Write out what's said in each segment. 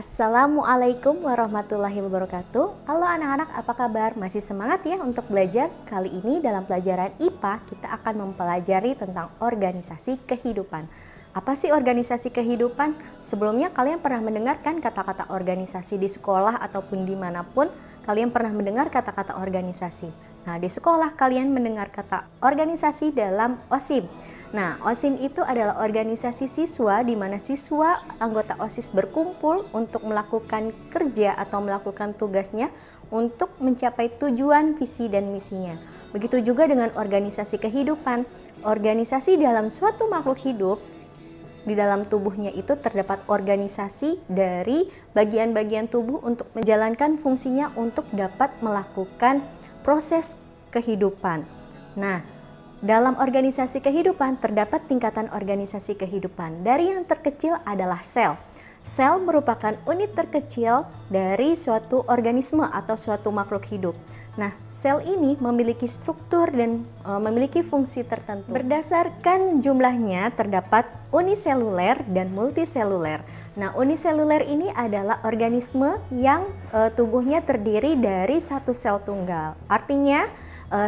Assalamualaikum warahmatullahi wabarakatuh. Halo anak-anak, apa kabar? Masih semangat ya untuk belajar? Kali ini dalam pelajaran IPA kita akan mempelajari tentang organisasi kehidupan. Apa sih organisasi kehidupan? Sebelumnya kalian pernah mendengarkan kata-kata organisasi di sekolah ataupun dimanapun kalian pernah mendengar kata-kata organisasi. Nah, di sekolah kalian mendengar kata organisasi dalam OSIM. Nah, OSIM itu adalah organisasi siswa di mana siswa anggota OSIS berkumpul untuk melakukan kerja atau melakukan tugasnya untuk mencapai tujuan, visi, dan misinya. Begitu juga dengan organisasi kehidupan. Organisasi dalam suatu makhluk hidup, di dalam tubuhnya itu terdapat organisasi dari bagian-bagian tubuh untuk menjalankan fungsinya untuk dapat melakukan proses kehidupan. Nah, dalam organisasi kehidupan terdapat tingkatan organisasi kehidupan. Dari yang terkecil adalah sel. Sel merupakan unit terkecil dari suatu organisme atau suatu makhluk hidup. Nah, sel ini memiliki struktur dan memiliki fungsi tertentu. Berdasarkan jumlahnya terdapat uniseluler dan multiseluler. Nah, uniseluler ini adalah organisme yang tubuhnya terdiri dari satu sel tunggal. Artinya,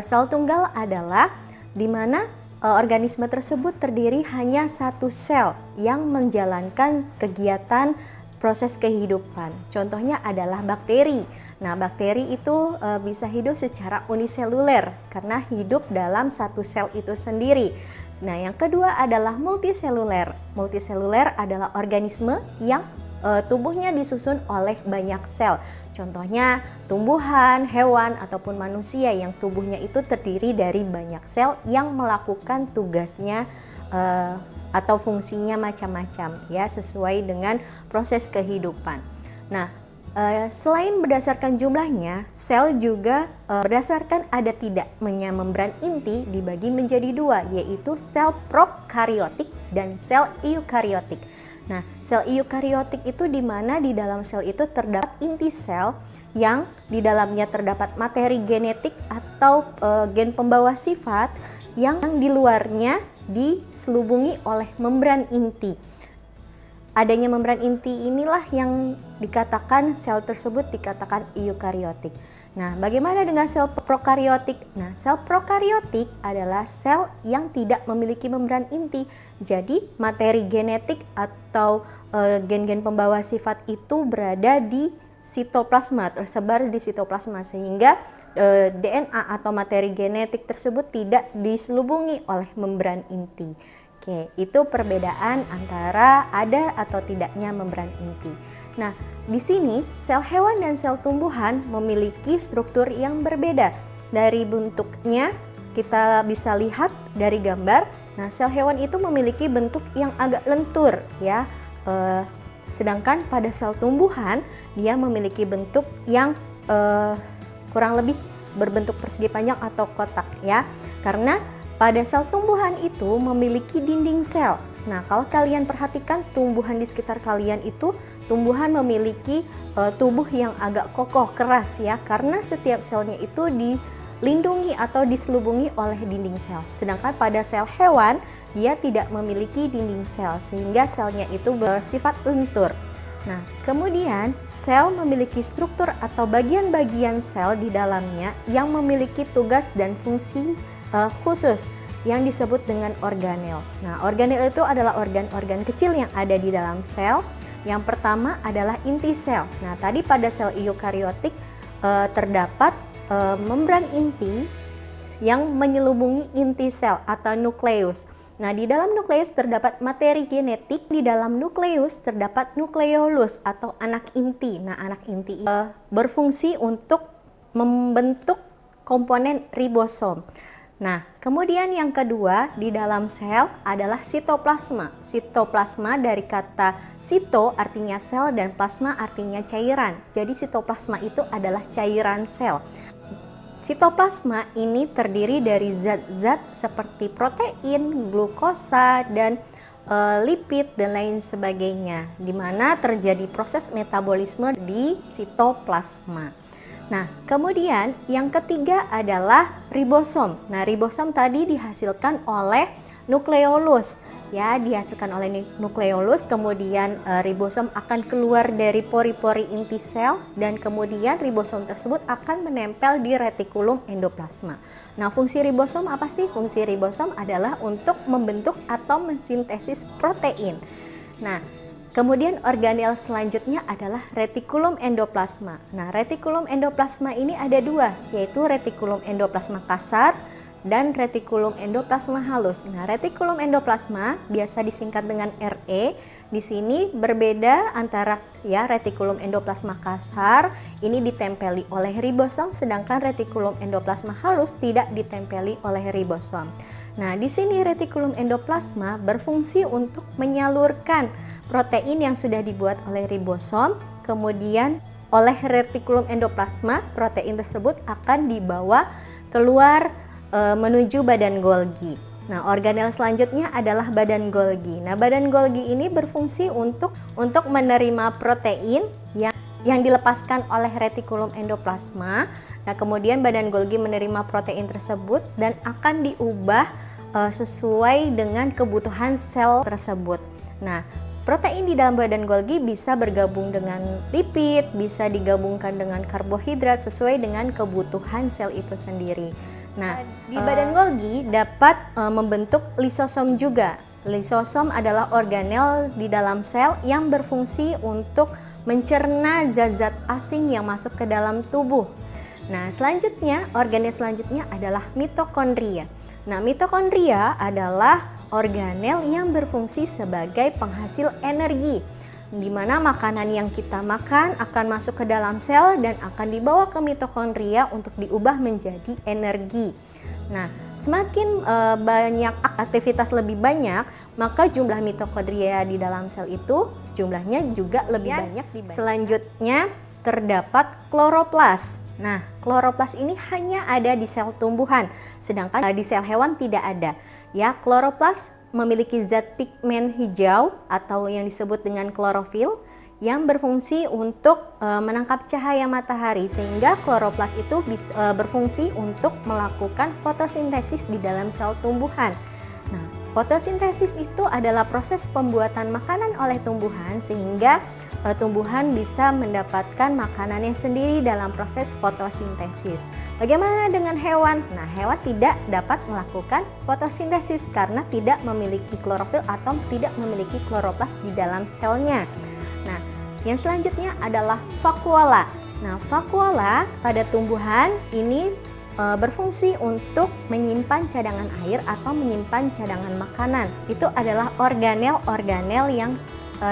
sel tunggal adalah di mana organisme tersebut terdiri hanya satu sel yang menjalankan kegiatan proses kehidupan. Contohnya adalah bakteri. Nah, bakteri itu bisa hidup secara uniseluler karena hidup dalam satu sel itu sendiri. Nah, yang kedua adalah multiseluler. Multiseluler adalah organisme yang tubuhnya disusun oleh banyak sel. Contohnya tumbuhan, hewan, ataupun manusia yang tubuhnya itu terdiri dari banyak sel yang melakukan tugasnya atau fungsinya macam-macam ya, sesuai dengan proses kehidupan. Nah, selain berdasarkan jumlahnya, sel juga berdasarkan ada tidaknya membran inti dibagi menjadi dua, yaitu sel prokariotik dan sel eukariotik. Nah, sel eukariotik itu di mana di dalam sel itu terdapat inti sel yang di dalamnya terdapat materi genetik atau gen pembawa sifat yang di luarnya diselubungi oleh membran inti. Adanya membran inti inilah yang dikatakan sel tersebut dikatakan eukariotik. Nah, bagaimana dengan sel prokariotik? Nah, sel prokariotik adalah sel yang tidak memiliki membran inti. Jadi, materi genetik atau gen-gen pembawa sifat itu berada di sitoplasma, tersebar di sitoplasma, sehingga DNA atau materi genetik tersebut tidak diselubungi oleh membran inti. Oke, itu perbedaan antara ada atau tidaknya membran inti. Nah, di sini sel hewan dan sel tumbuhan memiliki struktur yang berbeda. Dari bentuknya kita bisa lihat dari gambar. Nah, sel hewan itu memiliki bentuk yang agak lentur ya. Sedangkan pada sel tumbuhan dia memiliki bentuk yang kurang lebih berbentuk persegi panjang atau kotak ya. Karena pada sel tumbuhan itu memiliki dinding sel. Nah, kalau kalian perhatikan tumbuhan di sekitar kalian itu, tumbuhan memiliki tubuh yang agak kokoh, keras ya, karena setiap selnya itu dilindungi atau diselubungi oleh dinding sel. Sedangkan pada sel hewan, dia tidak memiliki dinding sel, sehingga selnya itu bersifat lentur. Nah, kemudian sel memiliki struktur atau bagian-bagian sel di dalamnya yang memiliki tugas dan fungsi khusus yang disebut dengan organel. Nah, organel itu adalah organ-organ kecil yang ada di dalam sel. Yang pertama adalah inti sel. Nah, tadi pada sel eukariotik terdapat membran inti yang menyelubungi inti sel atau nukleus. Nah, di dalam nukleus terdapat materi genetik, di dalam nukleus terdapat nukleolus atau anak inti. Nah, anak inti berfungsi untuk membentuk komponen ribosom. Nah, kemudian yang kedua di dalam sel adalah sitoplasma. Sitoplasma dari kata sito artinya sel dan plasma artinya cairan. Jadi sitoplasma itu adalah cairan sel. Sitoplasma ini terdiri dari zat-zat seperti protein, glukosa, dan lipid dan lain sebagainya, di mana terjadi proses metabolisme di sitoplasma. Nah, kemudian yang ketiga adalah ribosom. Nah, ribosom tadi dihasilkan oleh nukleolus. Ya, dihasilkan oleh nukleolus, kemudian ribosom akan keluar dari pori-pori inti sel dan kemudian ribosom tersebut akan menempel di retikulum endoplasma. Nah, fungsi ribosom apa sih? Fungsi ribosom adalah untuk membentuk atau mensintesis protein. Nah, kemudian organel selanjutnya adalah retikulum endoplasma. Nah, retikulum endoplasma ini ada dua, yaitu retikulum endoplasma kasar dan retikulum endoplasma halus. Nah, retikulum endoplasma biasa disingkat dengan RE. Di sini berbeda antara retikulum endoplasma kasar ini ditempeli oleh ribosom, sedangkan retikulum endoplasma halus tidak ditempeli oleh ribosom. Nah, di sini retikulum endoplasma berfungsi untuk menyalurkan protein yang sudah dibuat oleh ribosom, kemudian oleh retikulum endoplasma protein tersebut akan dibawa keluar menuju badan Golgi. Nah, organel selanjutnya adalah badan Golgi. Nah, badan Golgi ini berfungsi untuk menerima protein yang dilepaskan oleh retikulum endoplasma. Nah, kemudian badan Golgi menerima protein tersebut dan akan diubah sesuai dengan kebutuhan sel tersebut. Nah, protein di dalam badan Golgi bisa bergabung dengan lipid, bisa digabungkan dengan karbohidrat sesuai dengan kebutuhan sel itu sendiri. Nah, di badan Golgi dapat membentuk lisosom juga. Lisosom adalah organel di dalam sel yang berfungsi untuk mencerna zat-zat asing yang masuk ke dalam tubuh. Nah, selanjutnya, organel selanjutnya adalah mitokondria. Nah, mitokondria adalah organel yang berfungsi sebagai penghasil energi, di mana makanan yang kita makan akan masuk ke dalam sel dan akan dibawa ke mitokondria untuk diubah menjadi energi. Nah, semakin banyak aktivitas lebih banyak, maka jumlah mitokondria di dalam sel itu jumlahnya juga lebih banyak. Selanjutnya terdapat kloroplas. Nah, kloroplas ini hanya ada di sel tumbuhan, sedangkan di sel hewan tidak ada. Ya, kloroplas memiliki zat pigmen hijau atau yang disebut dengan klorofil yang berfungsi untuk menangkap cahaya matahari, sehingga kloroplas itu berfungsi untuk melakukan fotosintesis di dalam sel tumbuhan. Nah, fotosintesis itu adalah proses pembuatan makanan oleh tumbuhan sehingga tumbuhan bisa mendapatkan makanannya sendiri dalam proses fotosintesis. Bagaimana dengan hewan? Nah, hewan tidak dapat melakukan fotosintesis karena tidak memiliki klorofil atau tidak memiliki kloroplas di dalam selnya. Nah, yang selanjutnya adalah vakuola. Nah, vakuola pada tumbuhan ini berfungsi untuk menyimpan cadangan air atau menyimpan cadangan makanan. Itu adalah organel-organel yang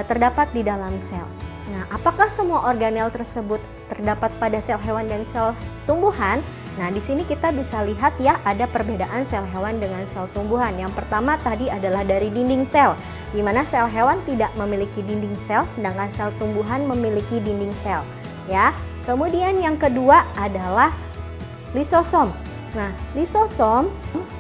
terdapat di dalam sel. Nah, apakah semua organel tersebut terdapat pada sel hewan dan sel tumbuhan? Nah, di sini kita bisa lihat ya, ada perbedaan sel hewan dengan sel tumbuhan. Yang pertama tadi adalah dari dinding sel, di mana sel hewan tidak memiliki dinding sel, sedangkan sel tumbuhan memiliki dinding sel. Ya, kemudian yang kedua adalah lisosom. Nah, lisosom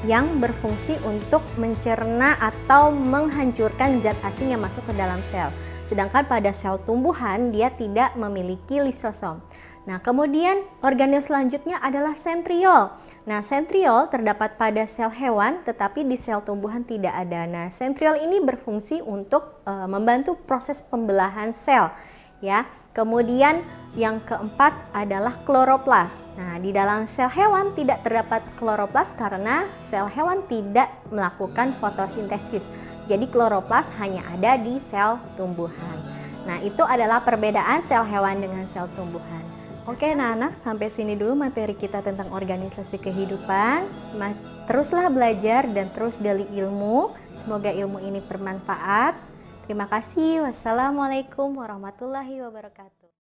yang berfungsi untuk mencerna atau menghancurkan zat asing yang masuk ke dalam sel. Sedangkan pada sel tumbuhan dia tidak memiliki lisosom. Nah, kemudian organel selanjutnya adalah sentriol. Nah, sentriol terdapat pada sel hewan tetapi di sel tumbuhan tidak ada. Nah, sentriol ini berfungsi untuk membantu proses pembelahan sel, ya. Kemudian yang keempat adalah kloroplas. Nah, di dalam sel hewan tidak terdapat kloroplas karena sel hewan tidak melakukan fotosintesis. Jadi kloroplas hanya ada di sel tumbuhan. Nah, itu adalah perbedaan sel hewan dengan sel tumbuhan. Oke, anak-anak, sampai sini dulu materi kita tentang organisasi kehidupan. Teruslah belajar dan terus gali ilmu. Semoga ilmu ini bermanfaat. Terima kasih. Wassalamualaikum warahmatullahi wabarakatuh.